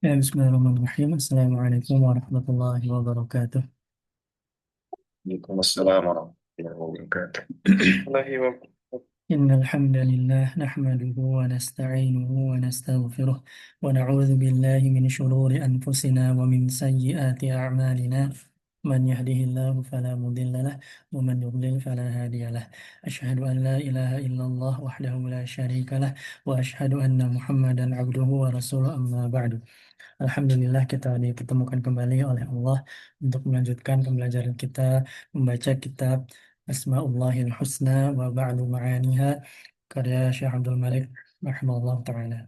Ya, Bismillahirrahmanirrahim. Assalamualaikum warahmatullahi wabarakatuh. Waalaikumsalam warahmatullahi wabarakatuh. Allahi wa إن الحمد لله نحمده ونستعينه ونستغفره ونعوذ بالله من شرور أنفسنا ومن سيئات أعمالنا من يهده الله فلا مضل له ومن يضلل فلا هادي له أشهد أن لا إله إلا الله وحده لا شريك له وأشهد أن محمدا عبده ورسوله أما بعد. Alhamdulillah kita dipertemukan kembali oleh Allah untuk melanjutkan pembelajaran kita membaca kitab Asmaullahil Husna wa Ba'du Ma'aniha karya Syekh Abdul Malik rahimahullah taala.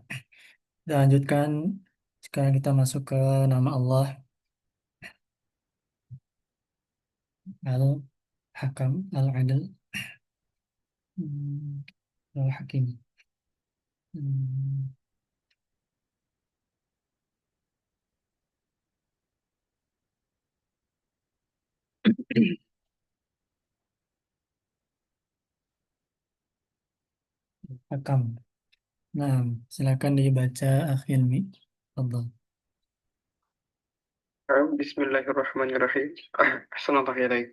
Kita lanjutkan, sekarang kita masuk ke nama Allah Al-Hakam Al-Adil, hmm, Al-Hakim. Hmm, Hakam. Nah, silakan dibaca Akhilmi. Fadhal. Bismillahirrahmanirrahim. Assalamualaikum ilaik.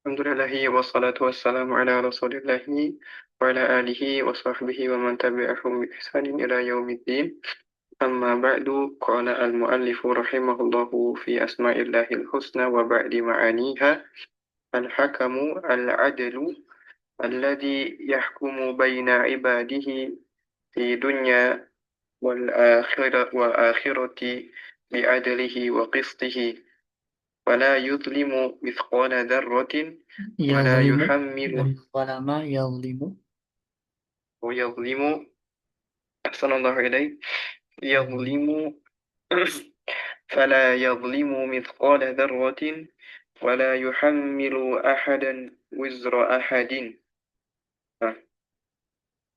Alhamdulillahi wassalatu wassalamu ala rasulillahi wa ala alihi wa sahbihi wa man tabi'ahum bi ihsanin ila yaumiddin. Amma ba'du, qala al-muallifu rahimahullahu fi asma'illahil husna wa ba'di ma'aniha al-hakamu al-adlu alladhi yahkumu baina ibadihi fi dunya والآخرة بعدله وقسطه ولا يظلم مثقال ذرة ولا Yazlimu يحمل dari zalama yazlimu. ويظلم أحسن الله إليك يظلم فلا يظلم مثقال ذرة ولا يحمل أحدا وزر أحد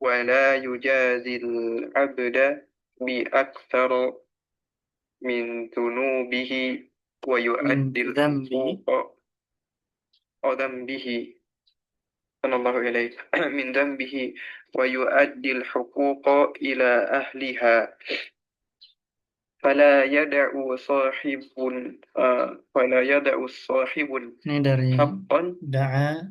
ولا يجازي العبد بأكثر من ذنوبه من ويؤدي ذنبه الحقوق وذنبه صلى الله إليه من ذنبه ويؤدي الحقوق إلى أهلها فلا يدع صاحب فلا يدع صاحب ini dari حقا da'a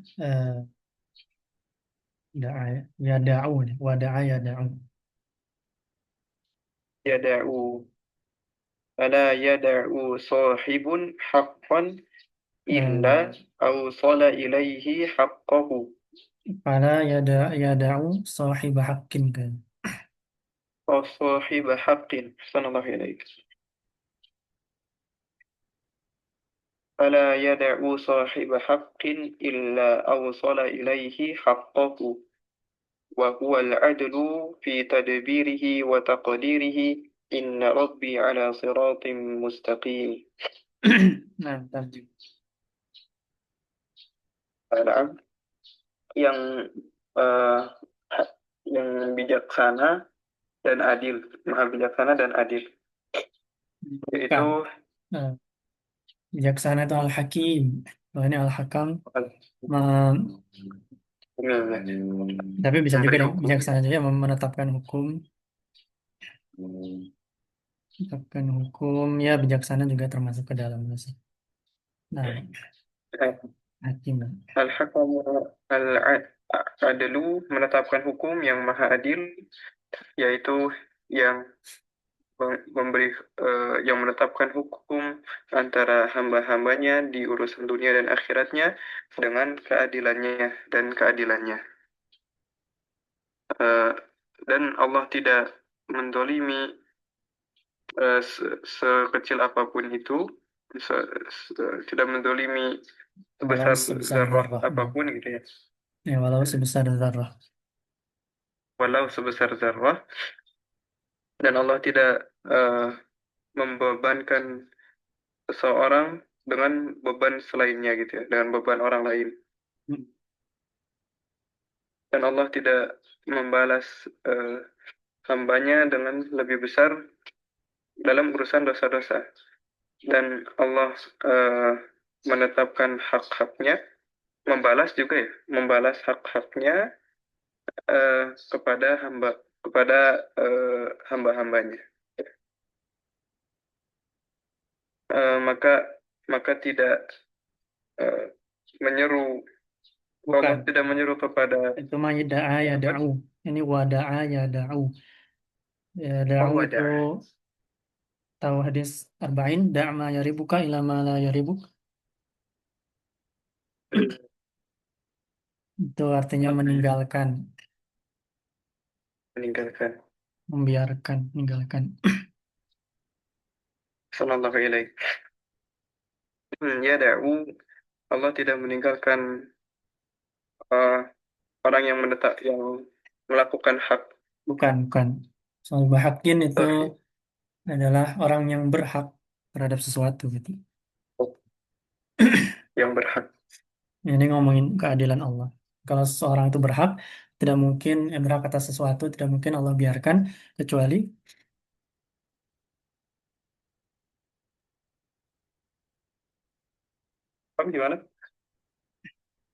da'a ya da'u wada'a ya da'u. يدع فلا يدع صاحب حقا إلا أوصل إليه حقه Fala ya da'u sahib haqqin kan. وصاحب حق صلى الله عليه فلا يدع صاحب حق إلا أوصل إليه حقه وهو العدل في تدبيره وتقديره إن ربي على صراط مستقيم. Nah, tarjum. Nah, yang eh, yang bijaksana dan adil, maha bijaksana dan adil, Bukan. yaitu Nah, bijaksana itu al-hakim. Kalau ini al-hakam, ma- tapi bisa juga memberi deh, hukum. bijaksana juga menetapkan hukum. Menetapkan hukum, ya bijaksana juga termasuk ke dalamnya sih. Nah, hakim. Al-hakamu al-adlu menetapkan hukum yang maha adil, yaitu yang memberi yang menetapkan hukum antara hamba-hambanya di urusan dunia dan akhiratnya dengan keadilannya. Eh, dan Allah tidak mendolimi sekecil apapun itu, tidak mendolimi Walau sebesar sebesar zarrah zarrah. apapun gitu ya. Ya, walau sebesar zarrah. Walau sebesar zarrah, dan Allah tidak membebankan seseorang dengan beban selainnya gitu ya, dengan beban orang lain. Dan Allah tidak membalas hambanya dengan lebih besar dalam urusan dosa-dosa. Dan Allah menetapkan hak-haknya, membalas juga ya, membalas hak-haknya kepada hamba-hambanya. maka maka tidak eh, menyeru Allah Bukan. tidak menyeru kepada Itu mah da'a ya apa? da'u. Ini wada'a ya da'u. Ya Oh, da'u itu wadah. tahu hadis arba'in, da'ma yaribuka ila ma la yaribuk. Itu artinya meninggalkan, Meninggalkan. membiarkan, meninggalkan. Sallallahu alaihi. Ya da'u, Allah tidak meninggalkan eh, orang yang yang melakukan hak Bukan, bukan. Soal bahakin itu tauhid adalah orang yang berhak terhadap sesuatu gitu. yang berhak. Ini ngomongin keadilan Allah. Kalau seseorang itu berhak, tidak mungkin berhak atas sesuatu, tidak mungkin Allah biarkan kecuali Kamu gimana?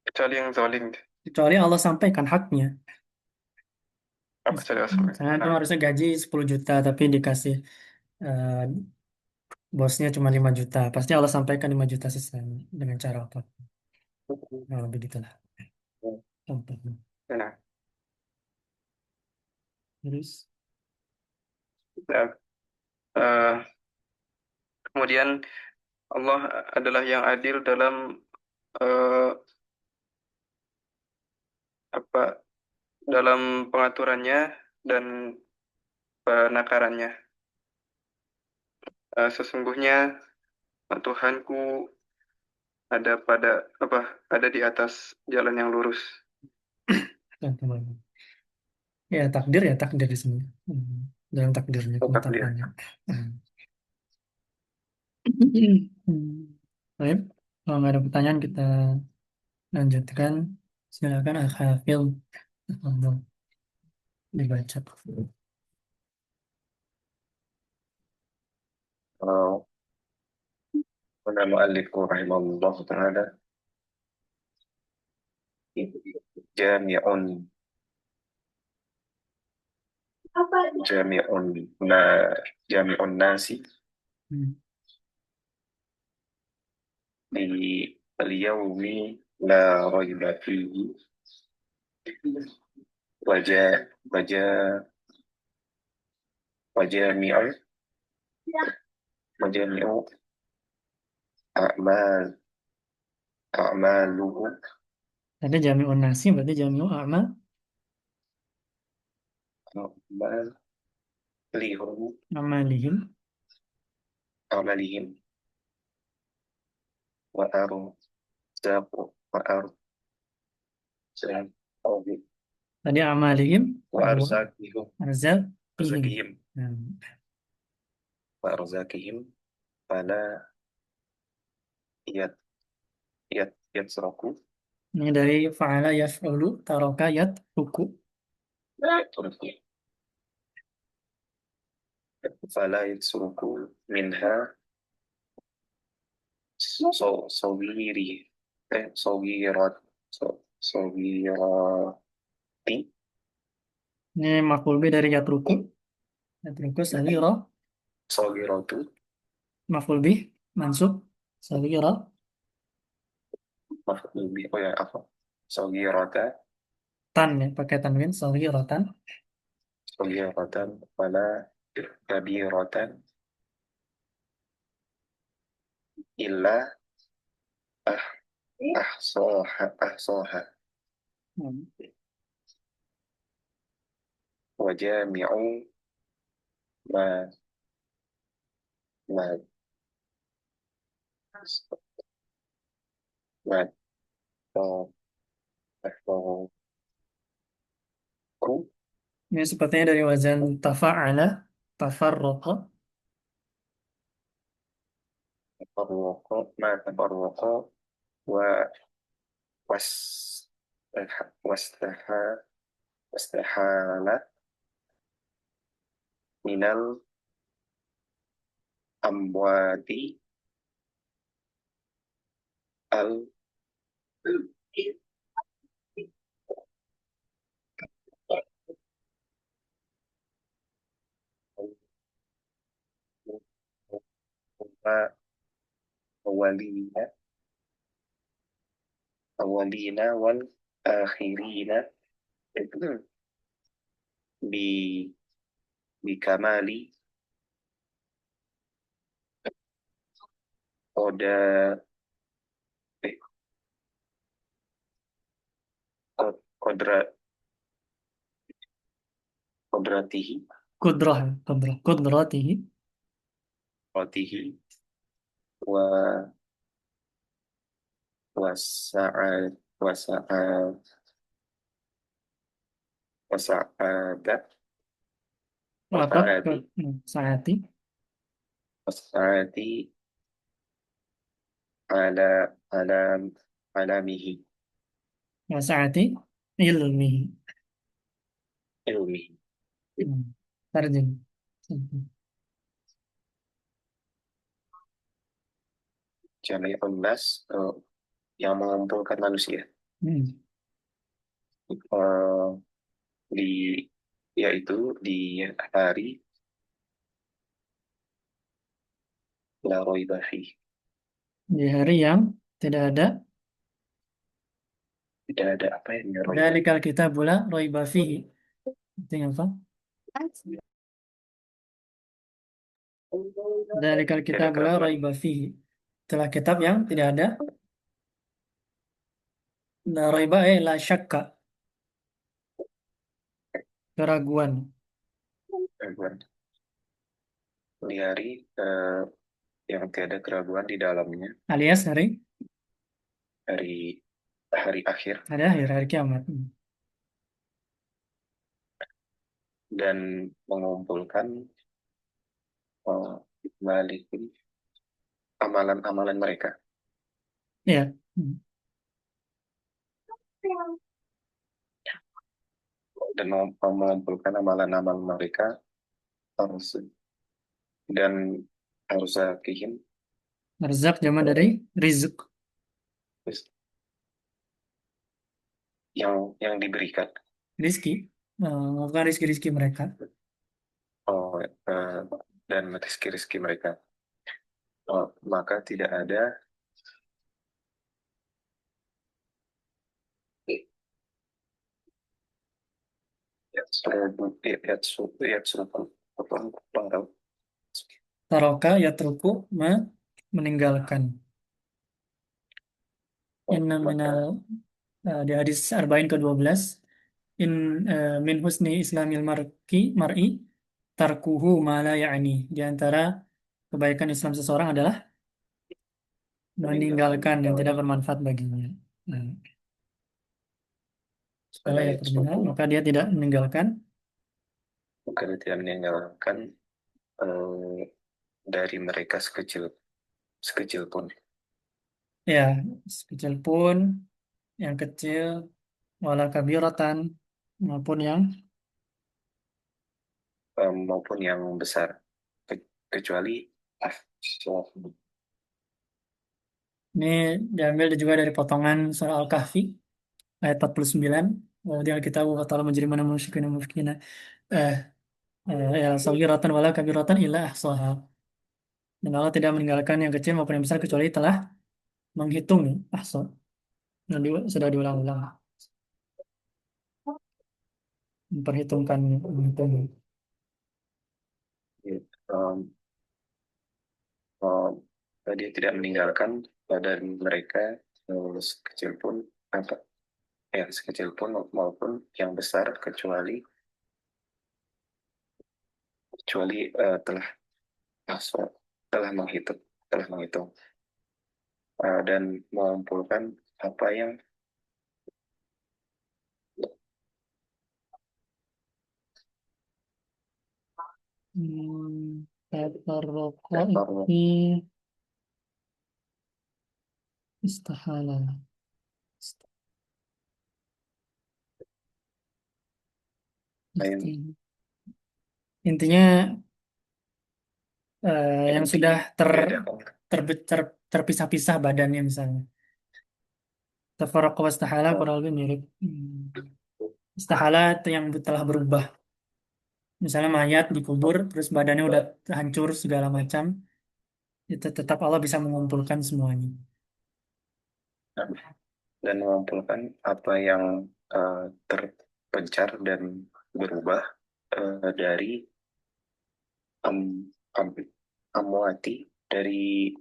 Kecuali yang zalim. kecuali Allah sampaikan haknya. Apa kecuali asal? Misalnya itu Nah, harusnya gaji 10 juta tapi dikasih eh, bosnya cuma 5 juta. Pasti Allah sampaikan 5 juta selesai dengan cara apa? Nah, lebih gitulah. Contohnya. nah, Terus, nah, eh, kemudian Allah adalah yang adil dalam eh, apa dalam pengaturannya dan penakarannya. Sesungguhnya Tuhanku apa ada di atas jalan yang lurus. contoh lagi. Ya takdir di sini. Hmm. Dalam takdirnya, Oh, takdir. ketetapannya. Hmm. Hmm. Baik, kalau nggak ada pertanyaan kita lanjutkan. Silakan Al-Hafil. Dibaca. قال المؤلف رحمه الله تعالى جامع جامع لا جامع الناس Hmm. لليوم لا ريب فيه وجاء وجاء وجامع وجامع أعمال أعماله Ada jami'un nasi, berarti jami'u a'mal, أعمالهم amalihim. أعمالهم وأرزاق وأرزاقهم Tadi amalihim, dua. وأرزاقهم Arzal, ihim. أرزاقهم Nah, وأرزاقهم فلا يت يترك ini dari fa'ala yaf'ulu, taroka yatruku. يترك فلا يترك منها صغيري صغيرات صغيرات Ini maf'ul bih dari yatruku. Yatruku sagira, صغيرات maf'ul bih, mansub, sagira. مفعول به oh ya apa صغيرة Tan ya, pakai tanwin, sagiratan. صغيرة ولا كبيرة إلا أحصاها Hmm. وجامع ما ما ما تحفظه Ini sepertinya dari wazan tafa'ala, tafarroqa. تفرق ما تفرق و واستحال واستحال من الأموات الماء أولين أولين والآخرين ب- بكمال قدرته قدرته Kudrah, kudrah, kudratihi. قدرته و وسعاد وسعاد وسعادة Apa? وسعادة Saati. وسعادة على علامه Wa saati ilmihi. علمه Hmm. Tarjim. Jami'un Nas, yang mengumpulkan manusia. Hmm. Eh, di Yaitu di hari la raiba fih. Di hari yang tidak ada Tidak ada apa yang raiba. dalikal kita pula roiba fihi. Artinya apa? Dalikal kita Tidak ada pula keraguan. roiba fihi. Itulah kitab yang tidak ada la roiba la syakka, keraguan. Keraguan. Di hari yang tiada keraguan di dalamnya, Alias hari hari hari akhir, hari akhir, hari kiamat. Hmm. dan mengumpulkan balik amalan-amalan mereka, Ya. Hmm. dan mengumpulkan amalan-amalan mereka harus dan harus zakihim Arzak zaman dari rizq. yang diberikan. Rizki. Bukan rizki-rizki mereka. Oh, dan rezeki-rezeki mereka. Oh, maka tidak ada Taroka yatruku meninggalkan. Inna minal di hadis Arba'in ke-12 in min husni islamil mar'i tarkuhu ma la ya'ni. Di antara kebaikan Islam seseorang adalah meninggalkan yang tidak bermanfaat baginya. Nah, kalau ya terdengar, maka dia tidak meninggalkan bukan tidak meninggalkan eh, dari mereka sekecil sekecil pun, ya sekecil pun yang kecil wala kabiratan maupun yang maupun yang besar, kecuali ini diambil juga dari potongan surah Al-Kahfi ayat 49. Dia kita wa ta'ala majrimana musyrikin mufkina eh ya saghiratan wala kabiratan illa ahsaha. Dan Allah tidak meninggalkan yang kecil maupun yang besar kecuali telah menghitung ahsa. Dan sudah diulang-ulang memperhitungkan menghitung. um, um, dia tidak meninggalkan dari mereka sekecil pun apa ya sekecil pun maupun yang besar kecuali telah masuk telah menghitung dan mengumpulkan apa yang Tafarraqa level ini istahala. yang Intinya yang sudah beda. terpisah-pisah badannya misalnya. Tafarraqa wa istahala kurang lebih mirip. Istahala itu yang telah berubah. Misalnya mayat dikubur terus badannya udah hancur segala macam. itu tetap Allah bisa mengumpulkan semuanya. dan mengumpulkan apa yang terpencar dan berubah dari am, am, amwati dari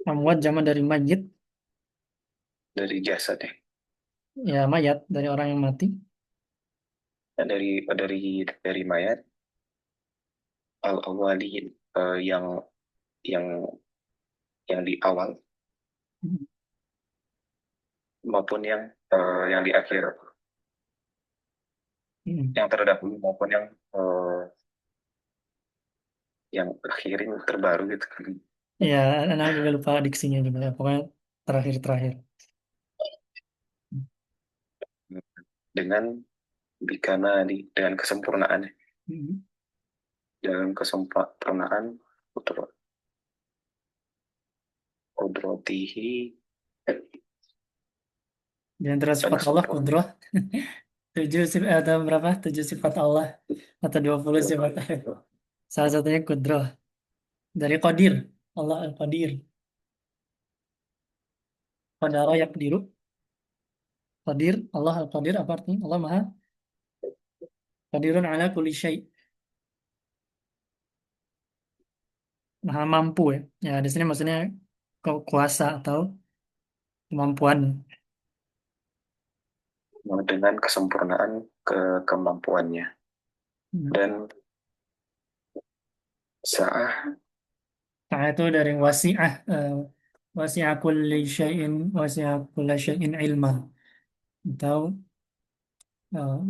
Amwat zaman dari mayit, jasad ya. ya mayat dari orang yang mati. Dan dari mayat al awalin yang yang di awal maupun yang di akhir, Hmm. yang terdahulu maupun yang akhirin terbaru gitu kan. Ya, anak juga lupa diksinya juga ya. Pokoknya terakhir-terakhir. Dengan bikana dengan kesempurnaan, Hmm. dalam kesempurnaan kudrotihi. Di antara Karena sifat Allah, sempurna kudrah. Tujuh sifat, atau berapa? Tujuh sifat Allah. Atau 20 sifat. Salah satunya kudrah. Dari Qadir. Allah Al-Qadir. Qadara yaqdiru. Qadir. Allah Al-Qadir. Apa artinya? Allah Maha Qadirun ala kulli syai'. Maha mampu ya. Ya, di sini maksudnya kuasa atau kemampuan. dengan kesempurnaan kemampuannya. Hmm. Dan sa'ah Nah, itu dari wasi'ah. Wasi'ah kulli syai'in. Wasi'ah kulli syai'in ilma. Atau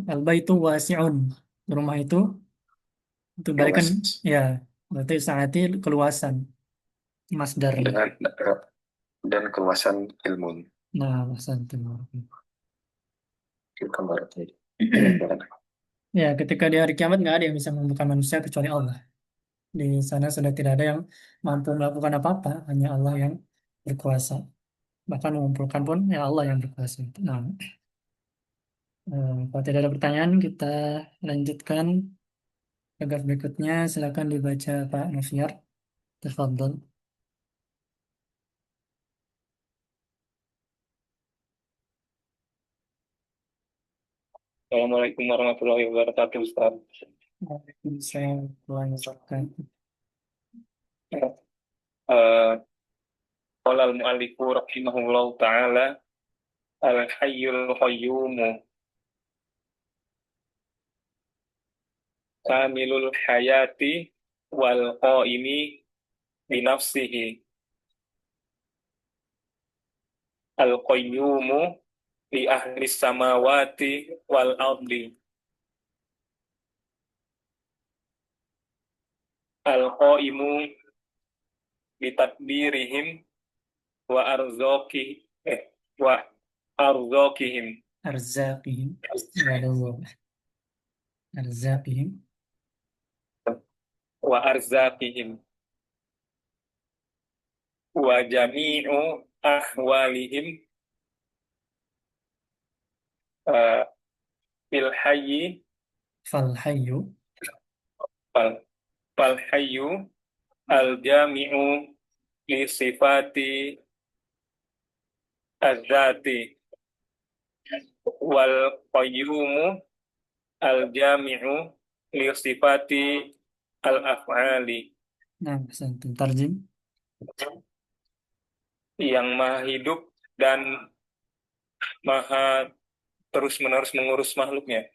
al-baitu wasi'un. Rumah itu balikan luas ya. Berarti saat keluasan masdarnya. dengan dan keluasan ilmu. Nah, santai. Itu gambar tadi. Ya, ketika di hari kiamat nggak ada yang bisa membuka manusia kecuali Allah. Di sana sudah tidak ada yang mampu melakukan apa-apa, hanya Allah yang berkuasa. Bahkan mengumpulkan pun ya Allah yang berkuasa. Nah, kalau tidak ada pertanyaan, kita lanjutkan paragraf berikutnya. Silakan dibaca Pak Noviar. Tafadhol. Assalamualaikum warahmatullahi wabarakatuh, Ustaz. Waalaikumsalam warahmatullahi wabarakatuh. Eh, Qala al-mu'allifu rahimahullah ta'ala al-hayyul qayyumu kamilul hayati wal qaimi binafsihi al-qayyumu li ahli samawati wal ardi al-qaimu bitadbirihim wa arzaqi wa arzaqihim Arzaqihim. Waduh. Arzaqihim. wa arzaqihim wa jami'u ahwalihim uh, fil hayyi Falhayyu. fal fal hayyu al jami'u li sifati az-zati wal qayyumu al jami'u li sifati al af'ali Nah, santai. Tarjim. yang maha hidup dan maha terus-menerus mengurus makhluknya.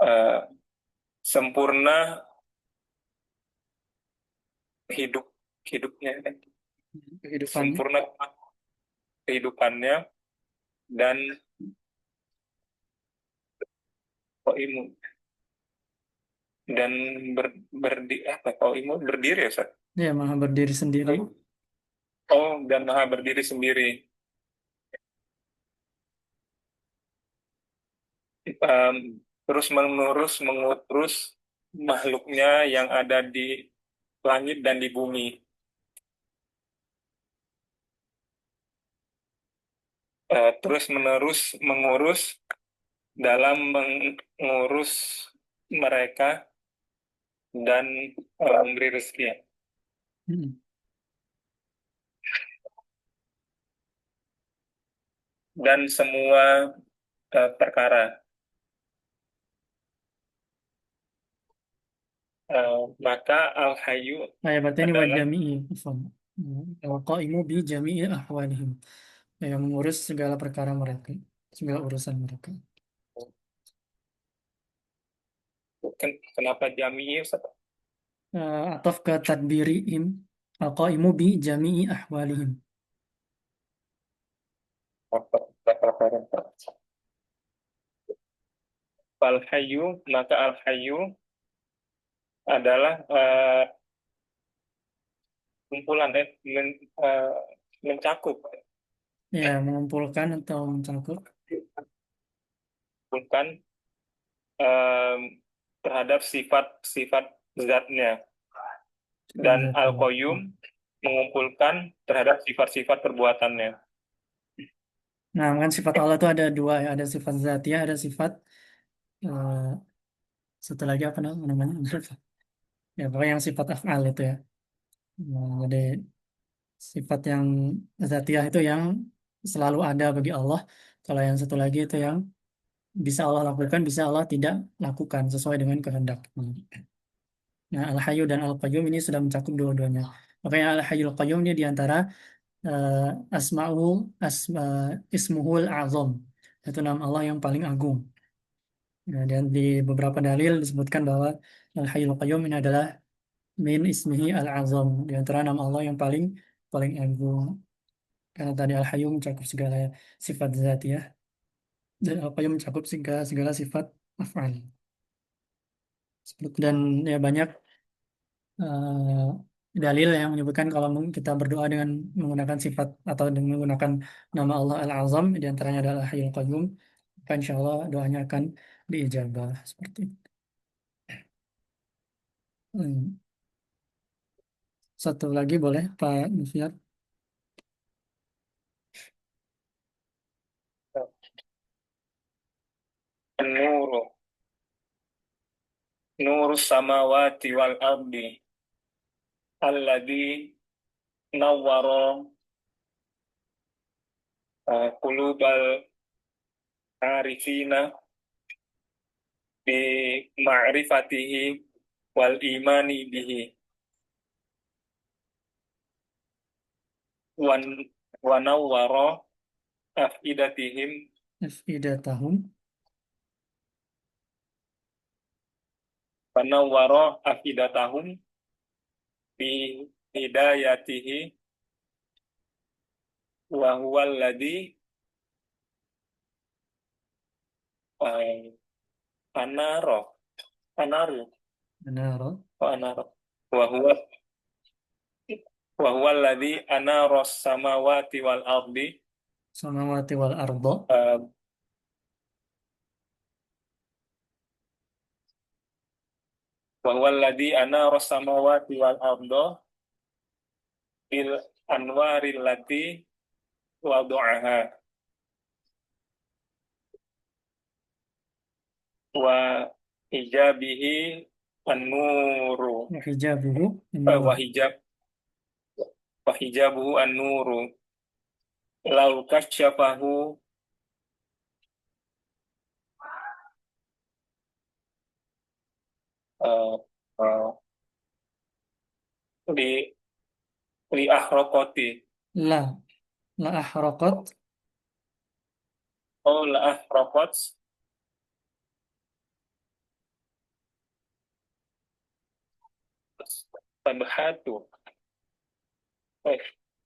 Uh, Sempurna hidup hidupnya, Kehidupannya. sempurna kehidupannya dan qaimu dan qaimu berdiri ya Ustaz? Dia maha berdiri sendiri. Oh, dan maha berdiri sendiri. Terus menerus mengurus makhluknya yang ada di langit dan di bumi. Terus menerus mengurus dalam mengurus mereka dan memberi rezeki. Hmm. Dan semua perkara. Maka al-hayyu Ya, berarti ini adalah wadami'i. Al-qaimu bi jami'i ahwalihim. Yang mengurus segala perkara mereka, segala urusan mereka. kenapa jami'i, Ustaz? Ataf ke tadbirihim. Al-qaimu bi jami'i ahwalihim. Al-hayyu, maka al-hayyu adalah kumpulan mencakup Ya, mengumpulkan atau mencakup. bukan em, terhadap sifat-sifat zatnya, dan Zatnya. al-qayyum mengumpulkan terhadap sifat-sifat perbuatannya. Nah, kan sifat Allah itu ada dua ya, ada sifat zatiyah, ada sifat eh, satu lagi apa namanya? Ya, pokoknya yang sifat af'al itu ya. Nah, jadi sifat yang zatiyah itu yang selalu ada bagi Allah. Kalau yang satu lagi itu yang bisa Allah lakukan, bisa Allah tidak lakukan sesuai dengan kehendak. Nah, Al-Hayyu dan Al-Qayyum ini sudah mencakup dua-duanya. Makanya Al-Hayyu Al-Qayyum ini diantara eh, asma'u asma, ismuhul azam. Itu nama Allah yang paling agung. Nah, dan di beberapa dalil disebutkan bahwa Al-Hayyul Qayyum ini adalah min ismihi al-azam, di antara nama Allah yang paling paling agung. Karena tadi Al-Hayyu mencakup segala sifat zatiyah dan Al-Qayyum mencakup segala, segala sifat af'al. Dan ya banyak dalil yang menyebutkan kalau kita berdoa dengan menggunakan sifat atau dengan menggunakan nama Allah Al-Azam, di antaranya adalah Al-Hayyul Qayyum, maka insya Allah doanya akan diijabah seperti itu. Hmm. Satu lagi boleh Pak Mufiar? Nuru, nuru samawati wal ardi, alladhi nawwara qulubal arifina bi ma'rifatihi wal imani bihi, wan wa nawwara afidatihim Afidatahum. wa nawwara afidatahum bi hidayatihi, wa huwa alladhi anaro anaru Benar. wa anaro wa huwa alladhi anara samawati wal ardi, Samawati wal ardo. wa huwa alladhi anara samawati wal arda bil anwaril lati wadu'aha wa hijabihi an-nuru Hijabuhu. wa hijabuhu an-nuru lau kasyafahu uh, uh, li li ahraqati La. La ahraqat. la ahraqat tabhatu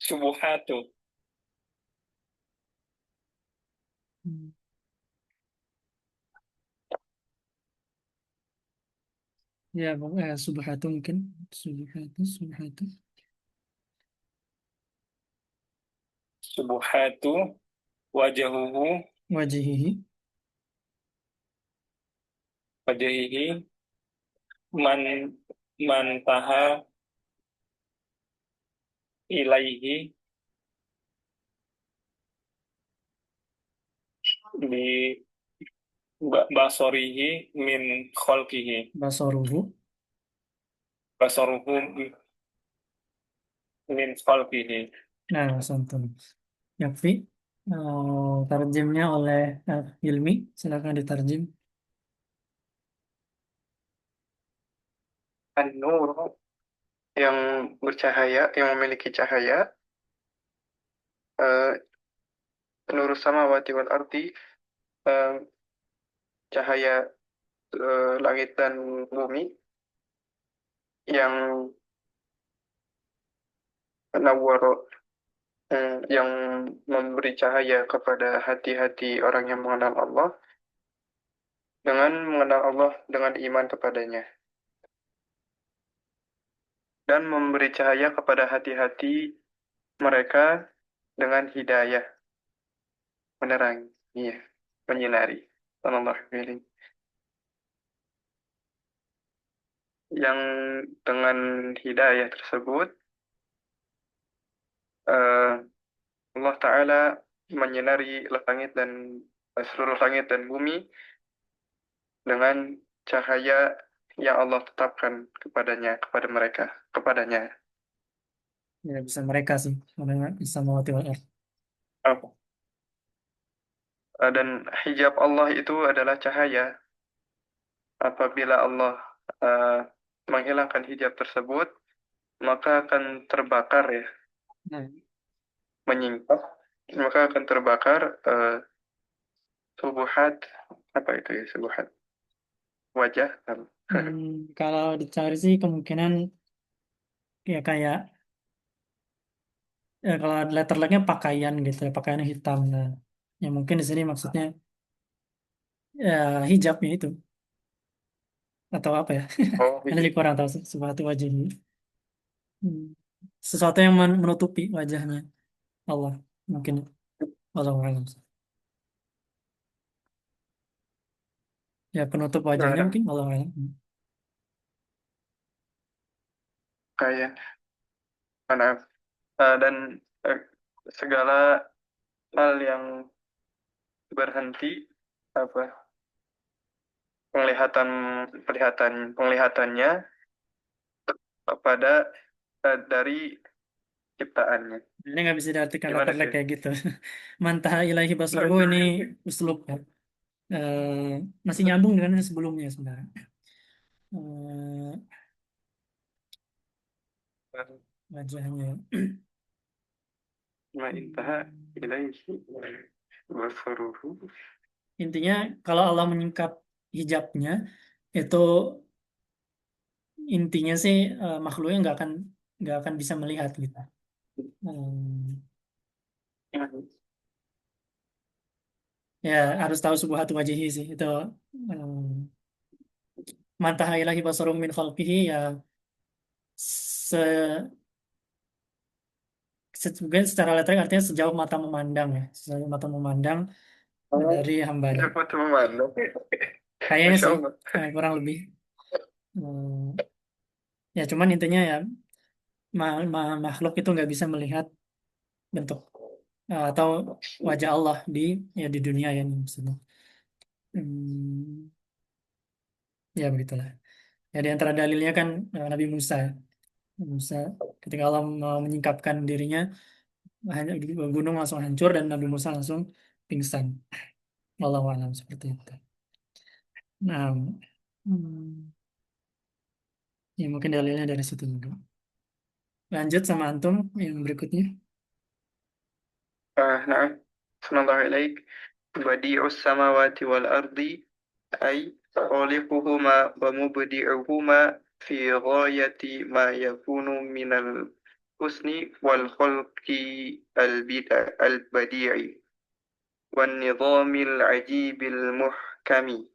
subuhatu. Ya, pokoknya subhatu mungkin. Subhatu, subhatu. Subuhatu wajahuhu Wajihihi. wajahihi man mantaha ilaihi bi basorihi min kholqihi. Basoruhu. Basoruhu min kholqihi. Nah, santun. Yakfi. Tarjimnya oleh Hilmi. Silakan ditarjim. An-nur yang bercahaya, yang memiliki cahaya, eh, nur samawati wal ardi, eh, cahaya langit dan bumi yang nawwar, yang memberi cahaya kepada hati-hati orang yang mengenal Allah dengan mengenal Allah dengan iman kepadanya, dan memberi cahaya kepada hati-hati mereka dengan hidayah, menerangi, iya, menyinari. Sallallahu alaihi. Yang dengan hidayah tersebut eh, Allah Ta'ala menyinari langit dan seluruh langit dan bumi dengan cahaya yang Allah tetapkan kepada mereka, kepadanya. Ya, bisa mereka sih. Karena bisa mawati wal ard. Apa? Dan hijab Allah itu adalah cahaya. Apabila Allah eh, menghilangkan hijab tersebut, maka akan terbakar ya, Nah, menyingkap, maka akan terbakar subuhat, apa itu ya, subuhat wajah. kalau dicari sih kemungkinan ya kayak kalau letter lucknya pakaian gitu ya, pakaian hitam. Nah, ya mungkin di sini maksudnya hijabnya itu atau apa ya? Oh, Ada di kurang tahu sesuatu wajah ini. Hmm. Sesuatu yang menutupi wajahnya Allah mungkin. Allah alam. Ya penutup wajahnya mungkin Allah alam. kayak mana, dan eh, segala hal yang berhenti, apa, penglihatannya pada dari ciptaannya. Ini nggak bisa diartikan Gimana letterlek sih? kayak gitu. Mantaha ilahi basaruhu ini uslub ya. Masih nyambung dengan yang sebelumnya sebenarnya. Eh, wajahnya. Ma intaha ilaihi basaruhu. Intinya kalau Allah menyingkap hijabnya itu intinya sih makhluknya nggak akan bisa melihat gitu. Ya harus tahu subhatu wajhi sih itu mantaha ilahi basaruhu min khalqihi ya se, juga secara letternya artinya sejauh mata memandang ya sejauh mata memandang dari hambanya Dapat memandang. kayaknya Masya sih Allah. kurang lebih. Ya cuman intinya ya makhluk itu nggak bisa melihat bentuk atau wajah Allah di dunia ya maksudnya. Hmm, ya begitulah. Ya di antara dalilnya kan Nabi Musa. Musa ketika Allah mau menyingkapkan dirinya gunung langsung hancur dan Nabi Musa langsung pingsan. Wallahu a'lam seperti itu. Nah, ya mungkin dalilnya dari situ juga. Lanjut sama antum yang berikutnya. Nah, sallallahu ilaik. Badi'us samawati wal ardi ay khaliquhuma wa mubdi'uhuma fi ghayati ma yakunu minal husni wal khalqi al badi'i wan nizamil ajibil muhkami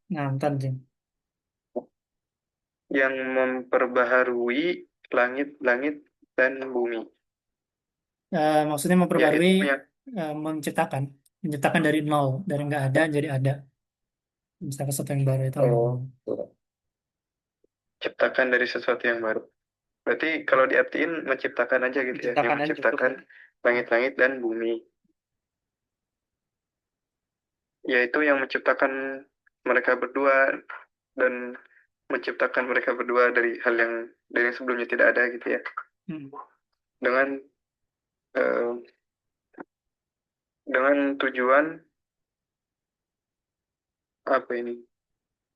Nah, ntar Jim. yang memperbaharui langit-langit dan bumi, Maksudnya memperbarui, yaitu yang menciptakan dari nol, dari nggak ada jadi ada. Misalkan sesuatu yang baru itu Allah. ciptakan dari sesuatu yang baru. Berarti kalau diartiin menciptakan aja gitu ya, yang Menciptakan aja cukup. menciptakan langit-langit dan bumi. yaitu yang menciptakan mereka berdua dan menciptakan mereka berdua dari hal yang sebelumnya tidak ada gitu ya, dengan eh, tujuan apa ini?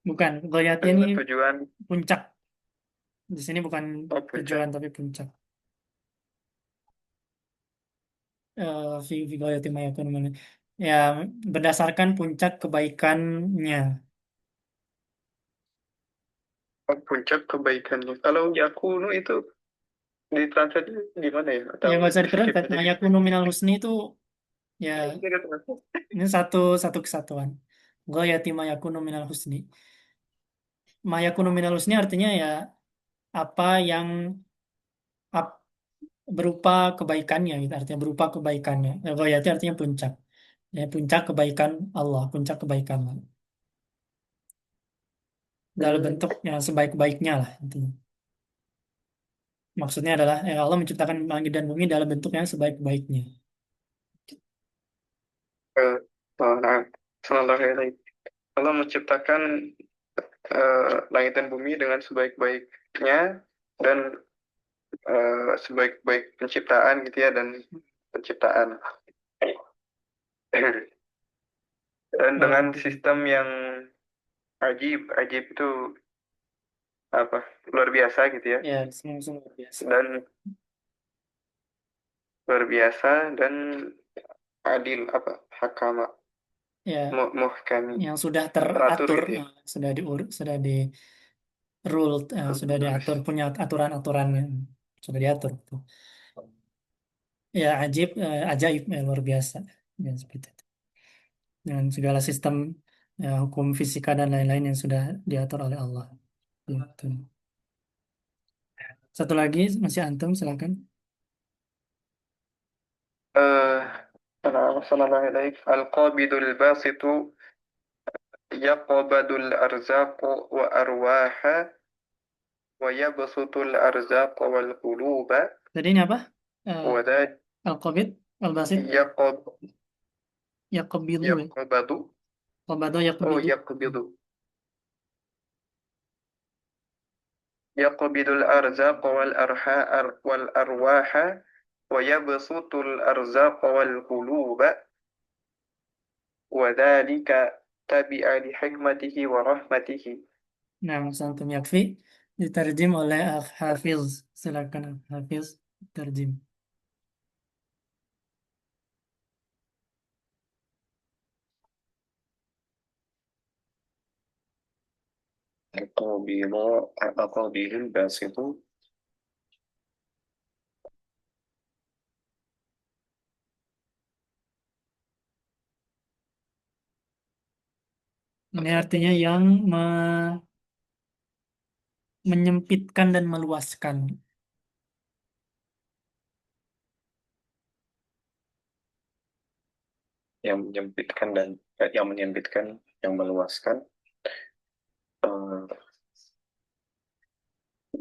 Bukan, Ghoyati ini Dengan tujuan puncak. Di sini bukan puncak. tujuan tapi puncak. Fi Ghoyati ma yakunu ya, berdasarkan puncak kebaikannya. Puncak kebaikannya. Kalau yakunu itu ditranslate gimana ya? Atau Ya nggak usah skip diterangkan. aja Ma gitu? yakunu minal husni itu ya Tidak translate. ini satu satu kesatuan. Ghoyati ma yakunu minal husni. Ma yakunu minal husni artinya ya apa yang ap- berupa kebaikannya gitu, artinya berupa kebaikannya. Ya, Ghoyati artinya puncak. Ya, puncak kebaikan Allah, puncak kebaikan Allah. Dalam bentuk yang sebaik-baiknya lah intinya. Maksudnya adalah Allah menciptakan langit dan bumi dalam bentuk yang sebaik-baiknya. Eh, nah, sallallahu alaihi. Allah menciptakan langit dan bumi dengan sebaik-baiknya dan sebaik-baik penciptaan gitu ya, dan penciptaan dan dengan sistem yang ajib itu apa, luar biasa gitu ya, Ya, semua luar biasa. dan luar biasa dan adil, apa, hakama, Ya, muhkami, yang sudah teratur teratur, gitu ya. sudah sudah di ruled, sudah diatur, punya aturan-aturannya, sudah diatur. Tuh. Ya, ajaib, ya, luar biasa. Ya, seperti itu. Dengan segala sistem ya, hukum fisika dan lain-lain yang sudah diatur oleh Allah. Gitu. Satu lagi, masih antum, silakan. Sallallahu alaihi al-qabidul basitu yaqbadul arzaq wa arwaha wa yabsutul arzaq wal quluba Jadi ini apa? wa dha Al-Qabid, Al-Basit, yaqab Yaqbidu, ya. yaqbadu Qabado oh Yaqbidu. yaqbidu yaqbidul arzaq wal arwaha wa yabsutul arzaq wal quluba wa dhalika tabi'a li hikmatihi wa rahmatihi. Nah, antum yakfi. Diterjem oleh Hafiz. Silakan Hafiz, terjem. القابل الباسط Ini artinya yang menyempitkan dan meluaskan. yang menyempitkan, yang meluaskan.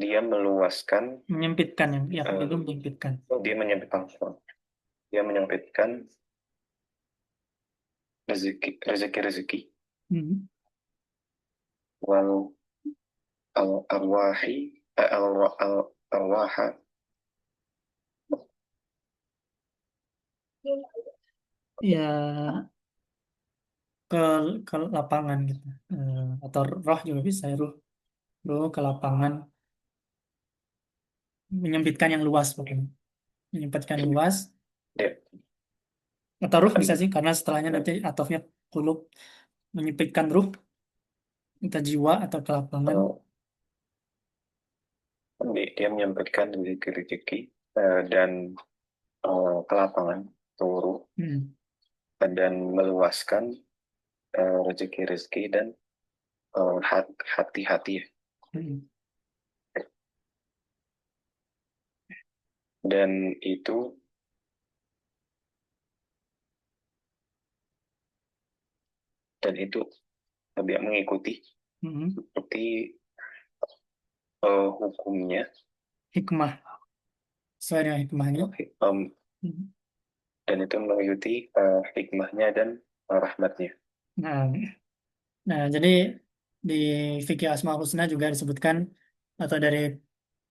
Dia meluaskan, Menyempitkan, ya, itu menyempitkan. dia menyempitkan, dia menyempitkan rezeki Hmm. wal arwahi arwaha Ya, ke ke lapangan gitu. Atau roh juga bisa, ya, roh ke lapangan. Menyempitkan yang luas pokoknya. Menyempitkan yang luas. dia, Atau ruh bisa sih, karena setelahnya nanti atofnya kulub. Menyempitkan ruh, entah jiwa atau ke lapangan. dia menyempitkan rezeki dan ke lapangan turun Hmm. dan meluaskan rezeki dan hati-hati ya. Hmm. Dan itu tidak mengikuti Hmm. seperti hukumnya, Hikmah, sesuai dengan hikmahnya. Hmm. dan itu mengikuti hikmahnya dan rahmatnya. Nah, nah, jadi di fikih Asmaul Husna juga disebutkan atau dari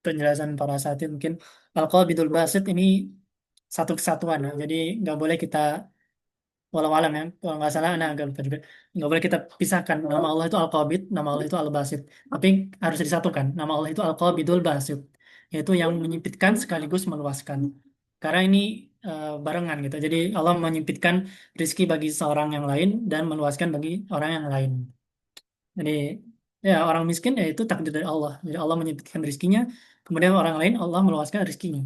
penjelasan para asatid mungkin al-qabidul basit ini satu kesatuan ya. Jadi nggak boleh kita walau alam ya kalau nggak salah anak agak lupa juga nggak boleh kita pisahkan nama Allah itu al-qabid, nama Allah itu al-basit, tapi harus disatukan. Nama Allah itu al-qabidul basit, yaitu yang menyempitkan sekaligus meluaskan. Karena ini barengan gitu. Jadi Allah menyempitkan rizki bagi seorang yang lain dan meluaskan bagi orang yang lain. Jadi ya orang miskin ya itu takdir dari Allah. Jadi Allah menyempitkan rizkinya, kemudian orang lain Allah meluaskan rizkinya.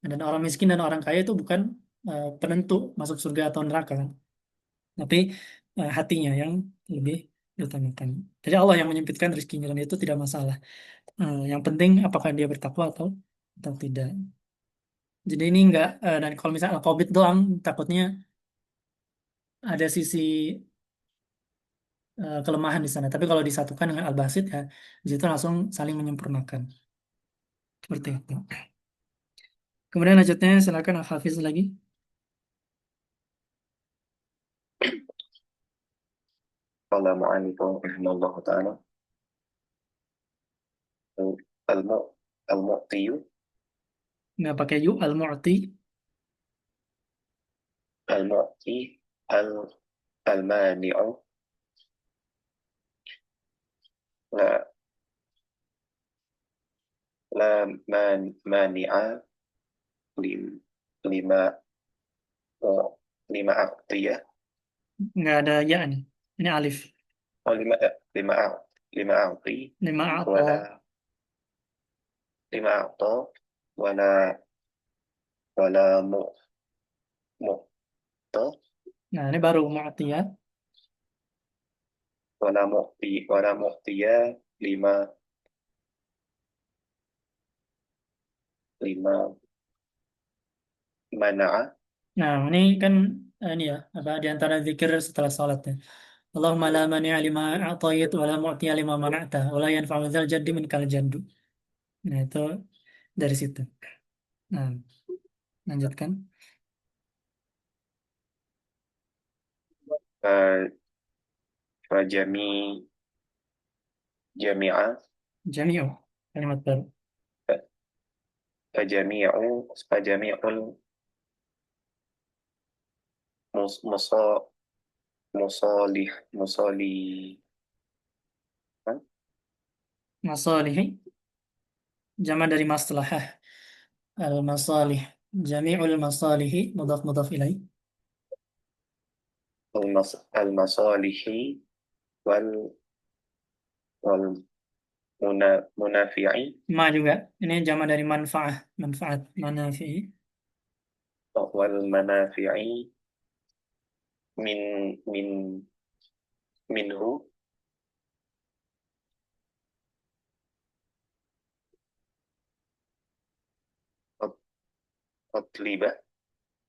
Dan orang miskin dan orang kaya itu bukan penentu masuk surga atau neraka kan. Tapi hatinya yang lebih diutamakan. Jadi Allah yang menyempitkan rizkinya dan itu tidak masalah. Yang penting apakah dia bertakwa atau tidak. Jadi ini enggak dan kalau misalnya COVID doang takutnya ada sisi kelemahan di sana. Tapi kalau disatukan dengan Al-Basit ya di situ langsung saling menyempurnakan. Seperti itu. Kemudian lanjutnya silakan Al-Hafiz lagi. Qala mu'allif rahimahullah ta'ala al-mu' al-mu'tiyu Nggak pakai yu Al-Mu'ti. al-mu'ti al-mani'u la la mani'a lim- lima lima aqtiyah Nggak ada ya nih. Ini alif. oh lima aqti Lima wala atau lima aqta wala wala mu'ta nah ini baru Mu'tiyah. wala mu'tiya lima lima mana'a Nah, ini kan ini ya, apa di antara zikir setelah salat ya. Allahumma la mani'a lima a'tayit wa la mu'tiya lima mana'ta wa la yanfa'u dzal jaddi minkal jaddu. Nah, itu dari situ. Nah, lanjutkan. fa- fajami jami'a Jami'u kalimat baru. fajami'ul mus- musa musalih Masalihi jama dari maslahah. Al-masalih. Jami'ul masalihi mudhaf mudhaf ilaih. al-masalihi wal wal munafi'i Ma juga. Ini jama dari manfaah. Manfaat. Manafi'i. wal manafi'i min min minhu utliba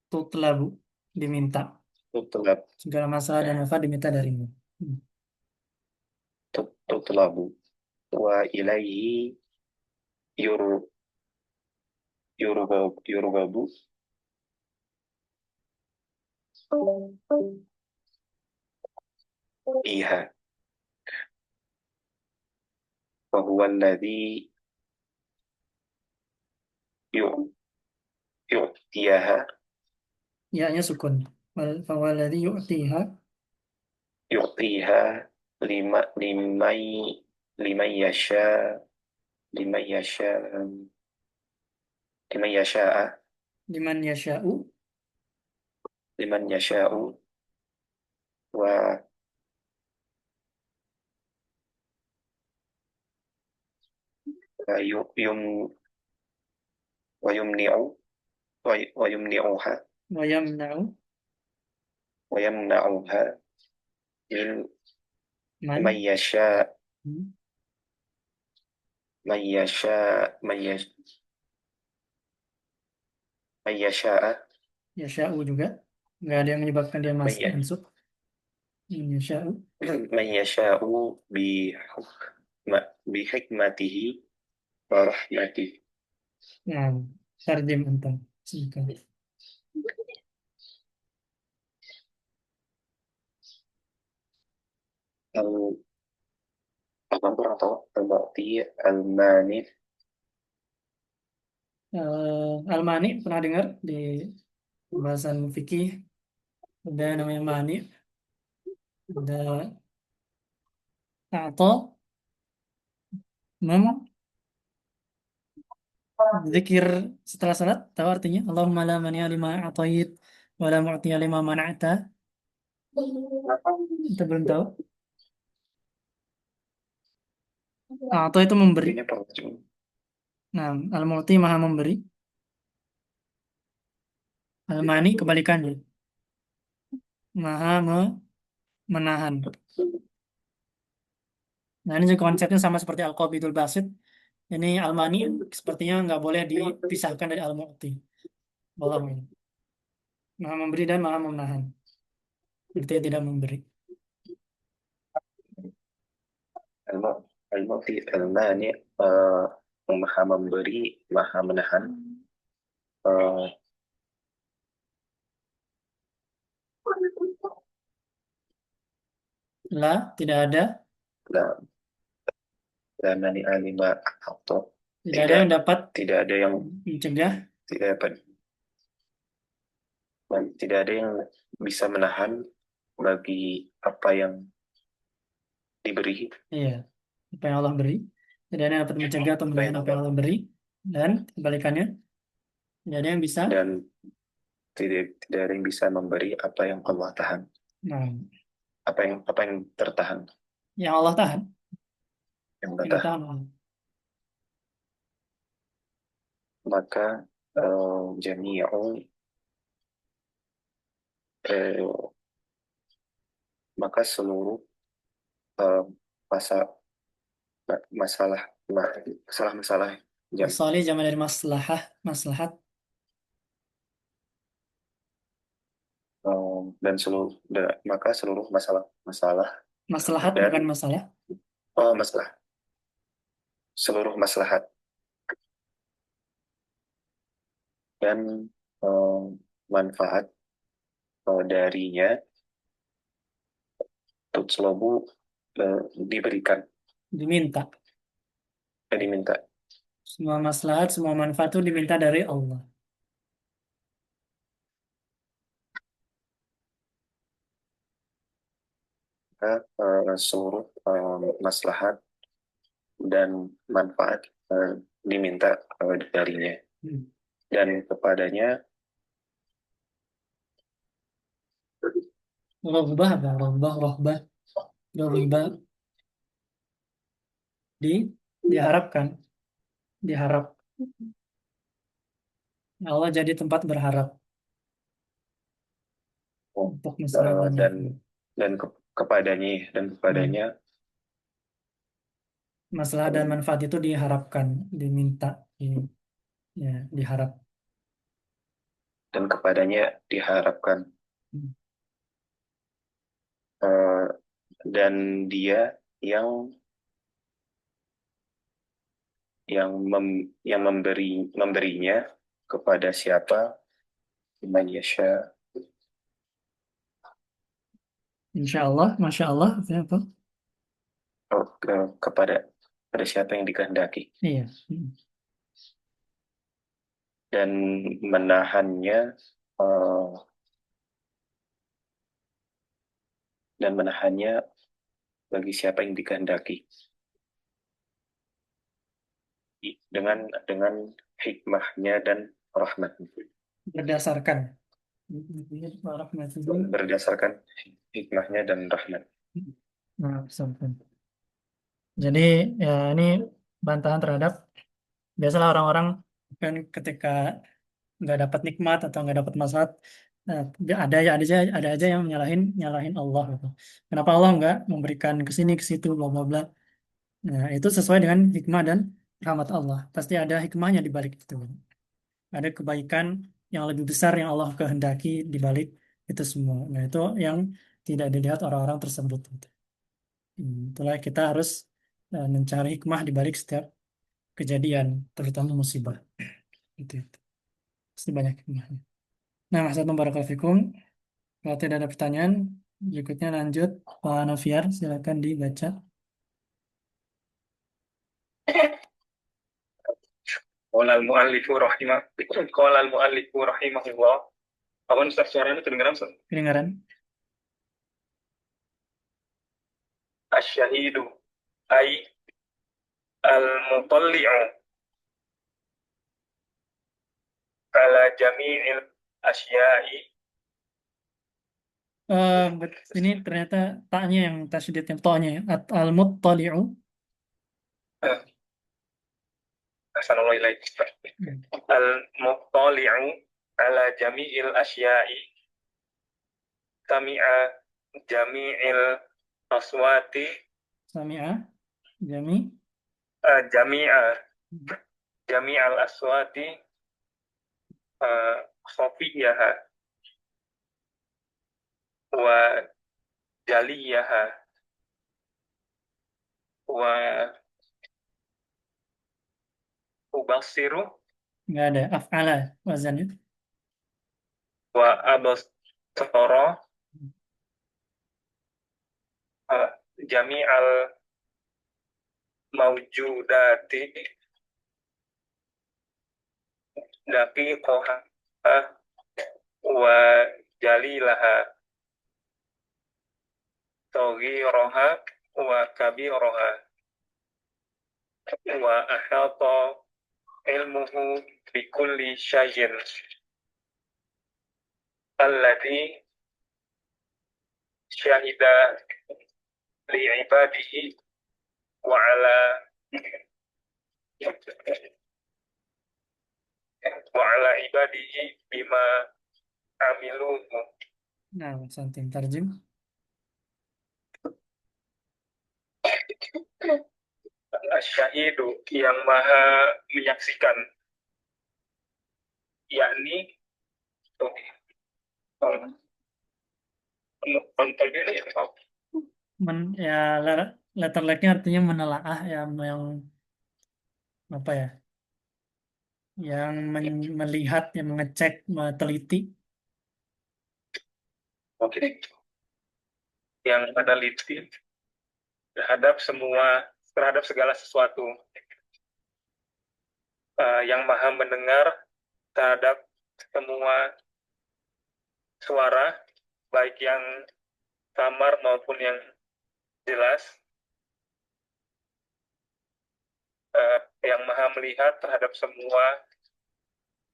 Tutlabu. Diminta. tutlab Segala masalah dan manfaat diminta darimu. tutlabu wa ilaihi yur yurgabu iha wa huwa alladhi yu- yu'tiyaha Ya-nya sukun. Fawalladhi yu'tiha. yu'tiha lima limay yasha limay yasha limay yasha'a Liman yasha'u. liman yasha'u wa wa yu- yum wa yumni'u wa yumni'uha Wa yamna'u. wa yamna'uha min man Man. yasha Hmm. man yasha man yasha'a Yasha'u juga. Nggak ada yang menyebabkan dia man ya- mansub. Yasha'u. man yasha'u bi hikmatihi wa rahmatihi Nah, tarjim antum. Silakan. al apa atau al-mu'ti al-mani. Al-mani pernah dengar di bahasan fikih, ada namanya mani, ada atau memang zikir setelah salat, tahu artinya? Allahumma la mani'a lima a'tait wa la mu'tiya lima mana'ta. Kita belum tahu. Atau itu memberi. Ini apa cuma Nah, al-mu'ti maha memberi. Al-mani kebalikannya. Maha menahan. Nah, ini juga konsepnya sama seperti al-qabidul basit. Ini al-mani sepertinya nggak boleh dipisahkan dari al-mu'ti. Wallahu a'lam. Maha memberi dan maha menahan. Artinya tidak memberi. al-mu'ti al-mani, yang maha memberi, maha menahan. Eh, La, tidak ada. la la mani alima atau Tidak ada yang dapat tidak ada yang mencegah. tidak dapat tidak ada yang bisa menahan bagi apa yang diberi, Iya, apa yang Allah beri. Tidak ada yang dapat mencegah atau menahan apa yang Allah beri. Dan kebalikannya, tidak ada yang bisa. dan tidak ada yang bisa memberi apa yang Allah tahan, Nah, apa yang tertahan, yang Allah tahan. yang Yang bertahan. tahan Allah. Maka jami'u eh, maka seluruh eh, masa masalah masalah jam Masalih zaman dari maslahah, maslahat. dan maka seluruh masalah Maslahat dan bukan masalah. masalah seluruh maslahat dan eh, manfaat darinya tutslobu diberikan Diminta. diminta. Semua maslahat, semua manfaat itu diminta dari Allah. Maka seluruh maslahat dan manfaat diminta darinya Hmm. dan kepadanya Rohbah apa? Rohbah. Rohbah. Diharapkan. Diharap. Allah jadi tempat berharap untuk masalah banyak. dan kepadanya Masalah dan manfaat itu diharapkan, diminta, ya, diharap. dan kepadanya diharapkan Hmm. dan dia yang memberinya kepada siapa, man yasha. Insya Allah, Masya Allah, artinya apa? Kepada siapa yang dikehendaki Iya. Hmm. dan menahannya eh, bagi siapa yang dikehendaki dengan hikmahnya dan rahmatnya, Berdasarkan. berdasarkan hikmahnya dan rahmat. Nah, sampai. Jadi ya ini bantahan terhadap biasalah orang-orang kan ketika nggak dapat nikmat atau nggak dapat maslahat, ada aja yang nyalahin Allah gitu. Kenapa Allah nggak memberikan ke sini ke situ bla bla bla. Nah, itu sesuai dengan hikmah dan rahmat Allah. Pasti ada hikmahnya di balik itu. Ada kebaikan yang lebih besar yang Allah kehendaki di balik itu semua. Nah, itu yang tidak dilihat orang-orang tersebut gitu. Itulah kita harus mencari hikmah di balik setiap kejadian, terutama musibah. Itu. Pasti banyak hikmahnya. Nah, Mas Barakallahu fikum. Kalau tidak ada pertanyaan, Berikutnya lanjut, Pak Noviar, silakan dibaca. Qala al-mu'allifu rahimah. Qala al-mu'allifu rahimahullah. Apa Ustaz suaranya kedengaran Ustaz? Kedengaran? Asy-syahidu ay al-mutalli'u ala jami'il asya'i. Ini ternyata taknya yang tasydid yang to'nya ya. Al-muttali'u. Assalamualaikum ilaik. Al-muttali'u ala jami'il asya'i sami'a jami'il aswati Sami'a, jami, jami'a jami'al aswati khafiyaha wa jaliyaha wa ubasiru nggak ada. Af'ala, wazannya. wa abasara jami'al mawjudati daqiqaha wa jalilaha saghiraha wa kabiraha wa ahata ilmuhu bikulli syai'in alladhi syahida li ibadihi wa ala ibadihi bima amiluhu. Nah, santim tarjim. Asyahidu yang maha menyaksikan, yakni Ya, letter like-nya artinya menelaah ya, yang apa ya? Yang melihat, yang mengecek, meneliti. yang meneliti terhadap segala sesuatu, yang maha mendengar terhadap semua suara, baik yang samar maupun yang jelas, yang maha melihat terhadap semua,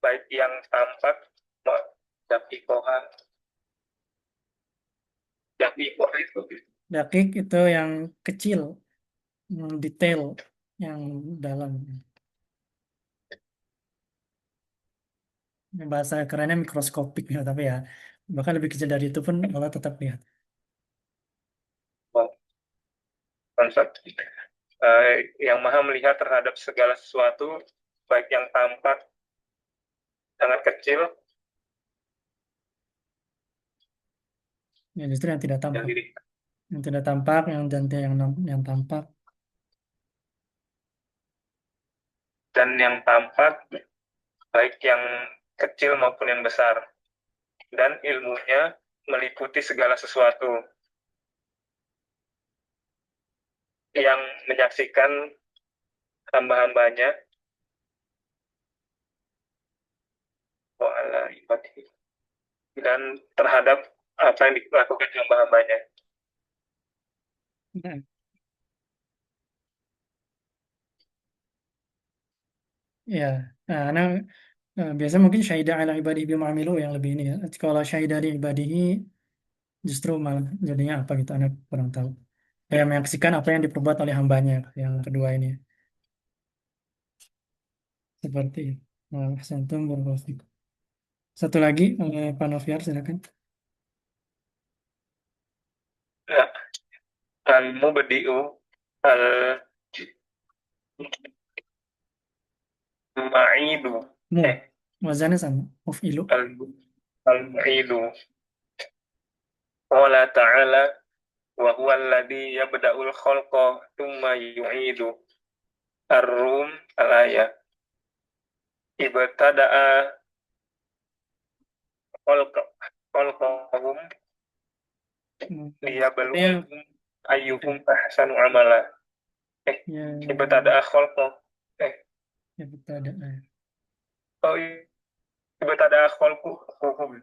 baik yang tampak Dakik itu yang kecil, yang detail, yang dalam. Bahasa kerennya mikroskopik ya, tapi ya bahkan lebih kecil dari itu pun Allah tetap lihat. konsep yang maha melihat terhadap segala sesuatu, baik yang tampak sangat kecil, Ya justru yang tidak tampak, yang tidak tampak, yang tampak. dan yang tampak, baik yang kecil maupun yang besar, dan ilmunya meliputi segala sesuatu, yang menyaksikan hamba-hambanya dan terhadap apa yang dilakukan hamba-hambanya. Nah, ya, karena biasa mungkin syahidah ala ibadihi bima amilu yang lebih ini ya. Kalau syahidah li ibadihi justru malah jadinya apa gitu, anak kurang tahu. Kayak menyaksikan apa yang diperbuat oleh hambanya, yang kedua ini. Seperti itu. Nah, Ahsantum barakallahu fikum. Satu lagi, Pak Noviar, silakan. Ya, al-mubdi'u al-ma'idu Mu, wazannya sama, muf'ilu. al-ma'idu qala ta'ala wa huwa alladhi yabda'ul khalqa thumma yu'idu. Ar-Rum al-ayah. Ibtada'a khalqahum liyabluwakum ayyuhum ahsanu amala. Ya, Ibtada khalqo. ya ibtada. Oh, ibtada khalquhum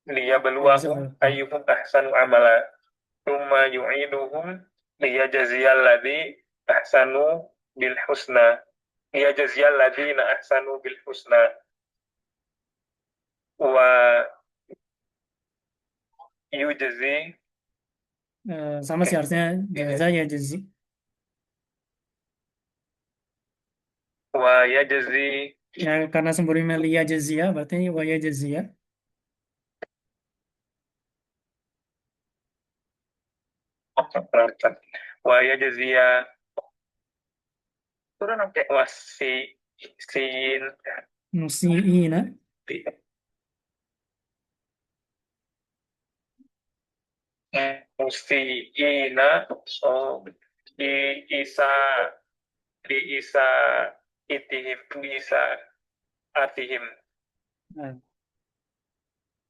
liyabluwahum ayyuhum ahsanu amala. Tsumma yu'iduhum liyajziyal ladzi ahsanu bil husna. Liyajziyal ladzina ahsanu bil husna. Wa yujzi Sama sih harusnya jaza ya jazi. wa yajzi Ya karena sebelumnya liya jazia berarti wa ya jazia. wa yajziya wasi sin Nusiina. musiina di isa di isa itihim di isa atihim Nah,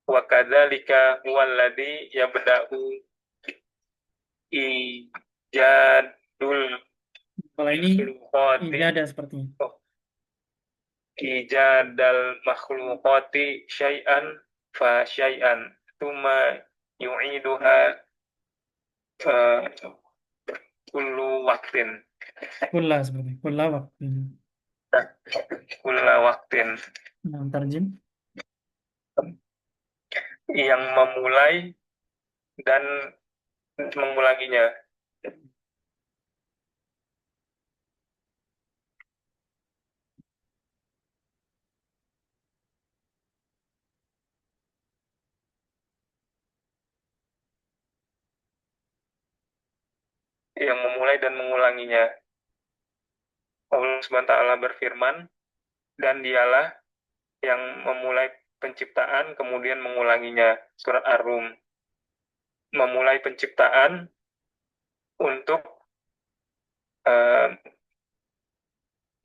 wa kadzalika huwallazi yabda'u ijadul kalau ini makhluqati ijada sepertinya. ijadal makhluqati syai'an fa syai'an tsumma yu'iduha kullu waktin Kulla seperti kulla waktu. kulla waktin Nah, tarjim. yang memulai dan mengulanginya. Yang memulai dan mengulanginya. Allah SWT berfirman, dan dialah yang memulai penciptaan kemudian mengulanginya. Surat Ar-Rum. Memulai penciptaan untuk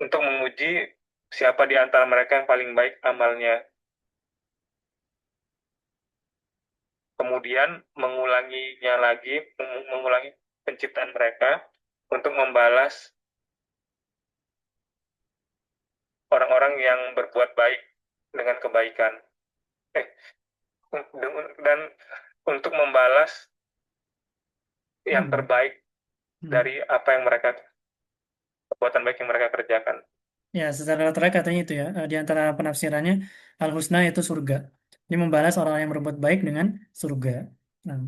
menguji siapa di antara mereka yang paling baik amalnya. Kemudian mengulanginya lagi, mengulangi penciptaan mereka untuk membalas orang-orang yang berbuat baik dengan kebaikan. Dan untuk membalas yang terbaik dari apa yang mereka perbuatan baik yang mereka kerjakan. Ya, secara rata-rata katanya itu ya. Di antara penafsirannya al-husna itu surga. Ini membalas orang yang berbuat baik dengan surga. Nah,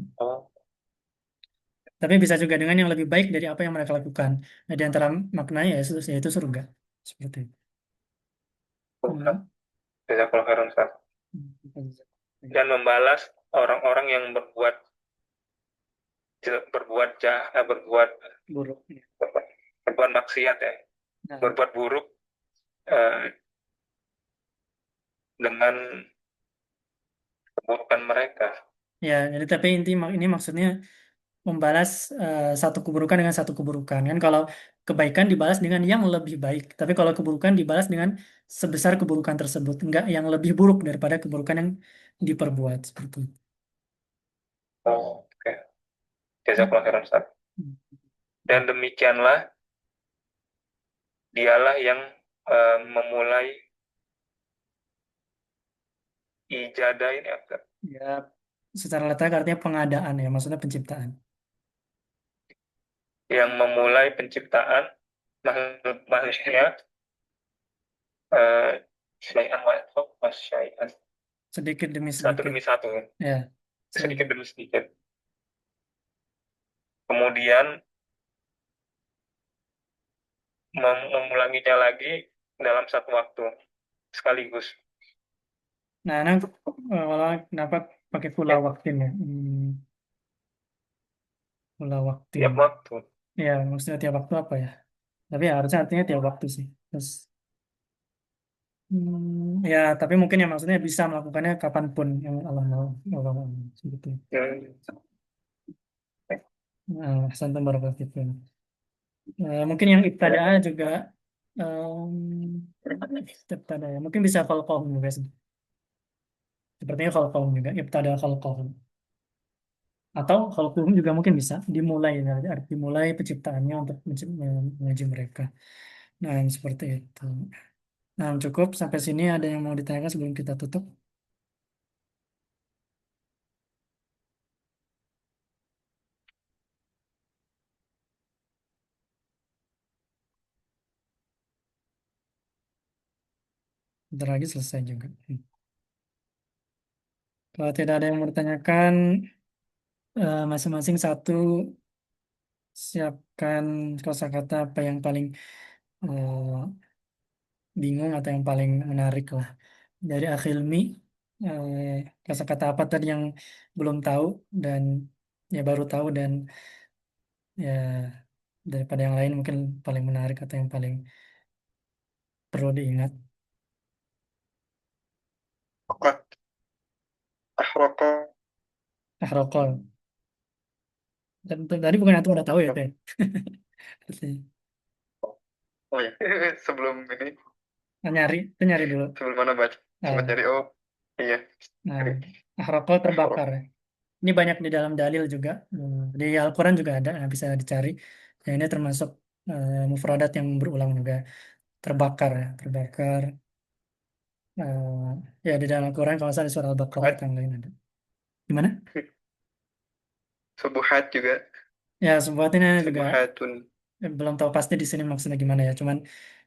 tapi bisa juga dengan yang lebih baik dari apa yang mereka lakukan. Nah, di antara maknanya yaitu surga. Seperti itu. Jazakallahu khairan, Ustaz. Dan membalas orang-orang yang berbuat buruk. berbuat maksiat ya, berbuat buruk dengan keburukan mereka. Ya, jadi tapi ini maksudnya membalas satu keburukan dengan satu keburukan kan, kalau kebaikan dibalas dengan yang lebih baik, tapi kalau keburukan dibalas dengan sebesar keburukan tersebut, enggak yang lebih buruk daripada keburukan yang diperbuat seperti itu. Oke. Jazakallahu khairan, Ustaz. Dan demikianlah dialah yang memulai ijadah ini apa? Ya, secara letak artinya pengadaan ya, maksudnya penciptaan. Yang memulai penciptaan manusia syai'an Sedikit demi satu sedikit. demi satu. Ya. Sedikit demi sedikit. Kemudian mengulanginya lagi dalam satu waktu sekaligus. Nah, kalau kenapa pakai pula waktin ya? Pula waktin. Tiap waktu. Ya, maksudnya tiap waktu apa ya? Tapi ya, harusnya artinya tiap waktu sih. Terus, ya, tapi mungkin ya maksudnya bisa melakukannya kapanpun yang Allah mau. Allah mau seperti itu. Nah, santai barokallahu fikum. Mungkin yang ibtada juga ibtada ya. Mungkin bisa khalqahum juga sih. Sepertinya khalqahum juga ibtada khalqahum. Atau kalau kulhum juga mungkin bisa dimulai, dimulai penciptaannya untuk menguji mereka. Nah, yang seperti itu. Nah, cukup sampai sini. Ada yang mau ditanyakan sebelum kita tutup? Bentar lagi selesai juga. Kalau tidak ada yang mau ditanyakan, masing-masing satu siapkan kosakata apa yang paling eh, bingung atau yang paling menarik lah. Dari Akhilmi, kosakata apa tadi yang belum tahu dan ya baru tahu, dan ya daripada yang lain mungkin paling menarik atau yang paling perlu diingat. Fakat ahraka. Ahraqal. Dan tadi bukan antum udah tahu ya, Teh? Oh ya, sebelum ini, Nyari, itu nyari dulu. sebelum mana baca, sempat Nah, cari, oh iya, nah, cari Ahraqal ahraq. terbakar. Ini banyak di dalam dalil juga. Di Al-Quran juga ada, bisa dicari. Yang ini termasuk mufradat yang berulang juga. Terbakar ya, terbakar. Ya di dalam Al-Quran kalau misalnya di surah Al-Baqarah atau Subuhat, yang lain ada. Gimana? subuhat juga, Ya sebuah ini juga subuhatun. belum tahu pasti di sini maksudnya gimana ya. Cuman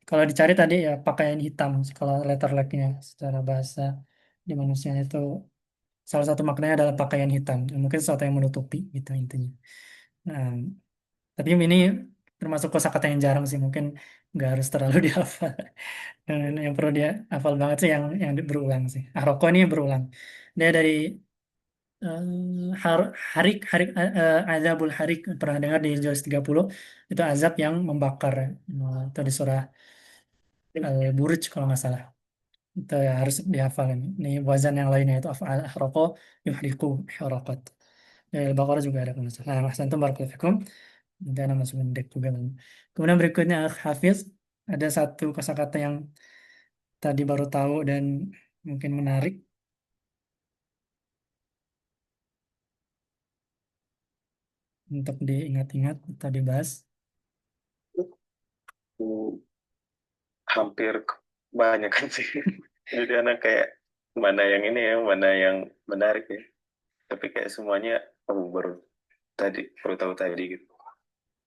kalau dicari tadi ya pakaian hitam. Kalau letter lucknya secara bahasa di manusia itu salah satu maknanya adalah pakaian hitam. Mungkin sesuatu yang menutupi gitu intinya. Nah, tapi ini termasuk kosakata yang jarang sih. Mungkin nggak harus terlalu dihafal. Dan yang perlu dia hafal banget sih yang berulang sih. Ahroko ini berulang. Dia dari harik harik azabul harik, pernah dengar di juz 30 itu azab yang membakar. Itu di surah Buruj kalau nggak salah. Itu ya harus dihafal ini. Ini wazan yang lainnya itu af'al ahraqo yuhriqu ihraqat. Dari Al-Baqarah juga ada kalau nggak salah. Nah, Ahsantum barakallahu fikum. Nanti anak masuk mendek juga. Kemudian berikutnya Hafiz, ada satu kosakata yang tadi baru tahu dan mungkin menarik untuk diingat-ingat atau dibahas. Aku hampir banyak kan sih. Jadi anak kayak mana yang ini ya, mana yang menarik ya. Tapi kayak semuanya aku baru tahu tadi gitu.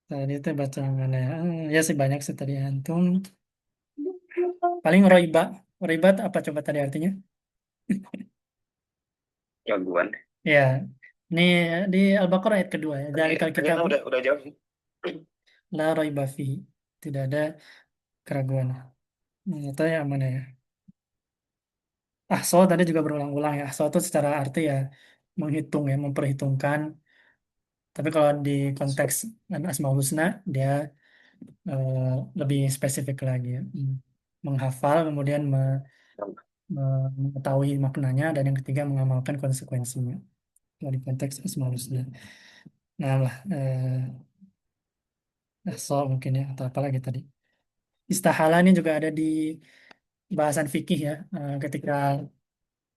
Tadi itu baca yang mana ya? Ya sih banyak sih tadi antum. Paling roiba. Roiba apa coba tadi artinya? Gangguan. Ya, ini di Al-Baqarah ayat kedua ya. Dari kal Kayaknya kitab udah jauh. la roiba fihi. Tidak ada keraguan. Atau yang mana ya? Ahso tadi juga berulang-ulang ya. Ahso itu secara arti ya menghitung ya, memperhitungkan. Tapi kalau di konteks Asmaul Husna, dia eh, lebih spesifik lagi ya. Menghafal, kemudian mengetahui maknanya, dan yang ketiga mengamalkan konsekuensinya. Kalau di konteks Asmaul Husna. Nah lah, Ahso mungkin ya, atau apa lagi tadi. Istahala ini juga ada di bahasan fikih ya. Ketika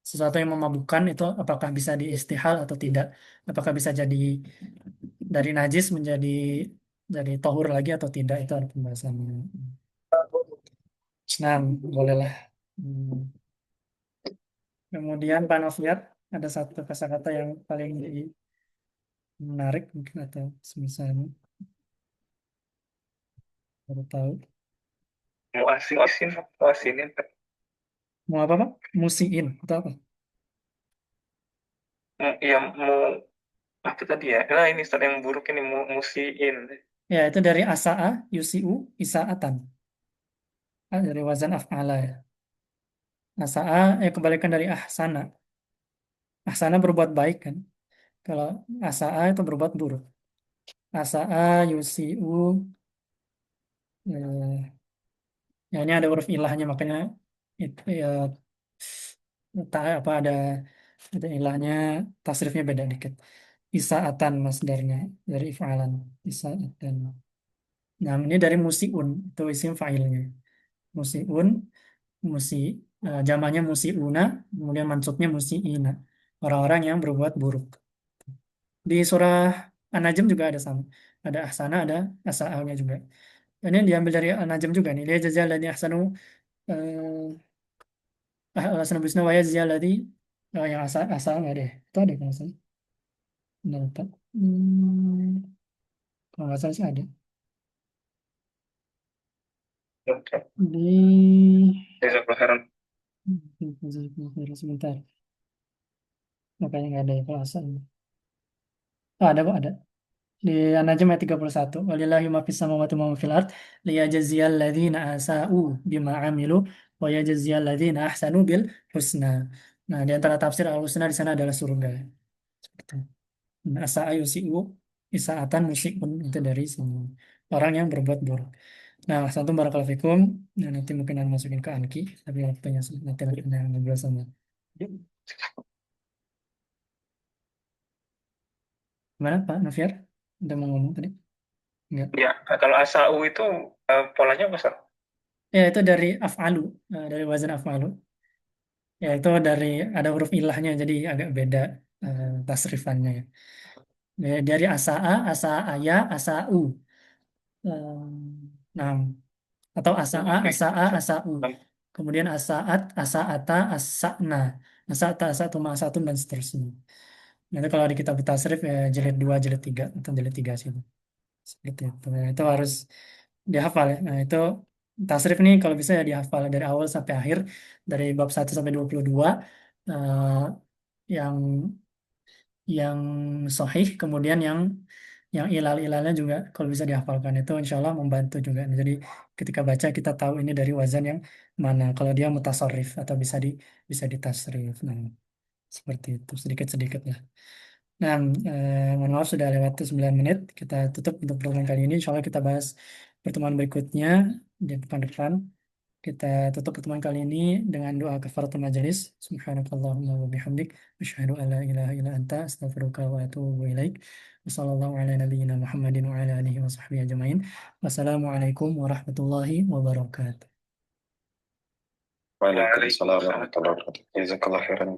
sesuatu yang memabukkan itu apakah bisa diistihal atau tidak, apakah bisa jadi dari najis jadi tohur lagi atau tidak, itu ada pembahasannya. Nah, bolehlah. Hmm. Kemudian Pak Noviat, ada satu kosakata yang paling menarik mungkin atau semisalnya baru tahu. Muasin, muasinin. Mau apa Pak? Musiin atau apa? Ya, mau apa tadi ya? Nah, ini Ustaz yang buruk ini musiin. Ya, itu dari asa'a, yusi'u, isaatan. Dari wazan af'ala ya. Asa'a, kebalikan dari ahsana. Ahsana berbuat baik kan. Kalau asa'a itu berbuat buruk. Asa'a, yusi'u, eh, ya ini ada huruf ilahnya makanya itu ya tak apa ada ilahnya, tasrifnya beda dikit. Isaatan masdarnya dari if'alan. Isaatan. Nah, ini dari musiun, itu isim fa'ilnya. Musiun, musi jamannya musiuna, kemudian mansubnya musiina. Orang-orang yang berbuat buruk. Di surah An-Najm juga ada sama. Ada ahsana, ada asa'anya juga. Ini diambil dari An-Najm juga nih. Dia jazal ladzi ahsanu ahsanu bisna wa yajzal ladzi yang asa nggak deh. Itu ada kalau nggak salah. Benar, lupa. Kalau nggak salah sih ada. Oke. Di Jazakallah khairan. sebentar. Makanya nggak ada ya kalau asal. Oh, ada kok, ada. Di An-Najm ayat 31. Walillahi ma fis samawati wa ma fil ard liyajziyal ladzina asa'u bima 'amilu wa yajziyal ladzina ahsanu bil husna. Nah, di antara tafsir al-husna di sana adalah surga. Seperti itu. Asa'a yusi'u isa'atan musi'un, itu dari semua orang yang berbuat buruk. Nah, satu barakallahu fikum. Nah, nanti mungkin akan masukin ke Anki, tapi waktunya nanti kita ngobrol sama. Gimana Pak Noviar? Udah mau ngomong tadi? Enggak. Ya, kalau asau itu polanya apa, Ustaz? Ya, itu dari af'alu, dari wazan af'alu. Ya, itu dari ada huruf ilahnya, jadi agak beda tasrifannya. Ya, dari asa'a, asa'aya, asa'u. Nah, atau asa'a, Oke. asa'a, asa'u. Kemudian asa'at, asa'ata, asa'na. Asa'ata, asa'tu, ma'asa'tum, dan seterusnya. Nanti kalau di kitab tasrif ya jilid 2, jilid 3 atau jilid 3 sih. Seperti itu. Nah, itu harus dihafal ya. Nah, itu tasrif nih kalau bisa ya dihafal dari awal sampai akhir, dari bab 1 sampai 22, eh, yang yang sahih, kemudian yang ilal-ilalnya juga kalau bisa dihafalkan, itu insya Allah membantu juga. Nah, jadi ketika baca kita tahu ini dari wazan yang mana, kalau dia mutasarrif atau bisa ditasrif. Nah, seperti itu sedikit-sedikit lah. Nah, mohon maaf sudah lewat 9 menit. Kita tutup untuk pertemuan kali ini. Insya Allah kita bahas pertemuan berikutnya di pekan depan. Kita tutup pertemuan kali ini dengan doa kafaratul majelis. Subhanakallahumma wa bihamdik. Asyhadu an la ilaha illa anta astaghfiruka wa atubu ilaik. Wassallallahu ala nabiyyina Muhammadin wa ala alihi wa sahbihi ajma'in. Wassalamualaikum warahmatullahi wabarakatuh. Waalaikumsalam warahmatullahi wabarakatuh. Jazakallah khairan.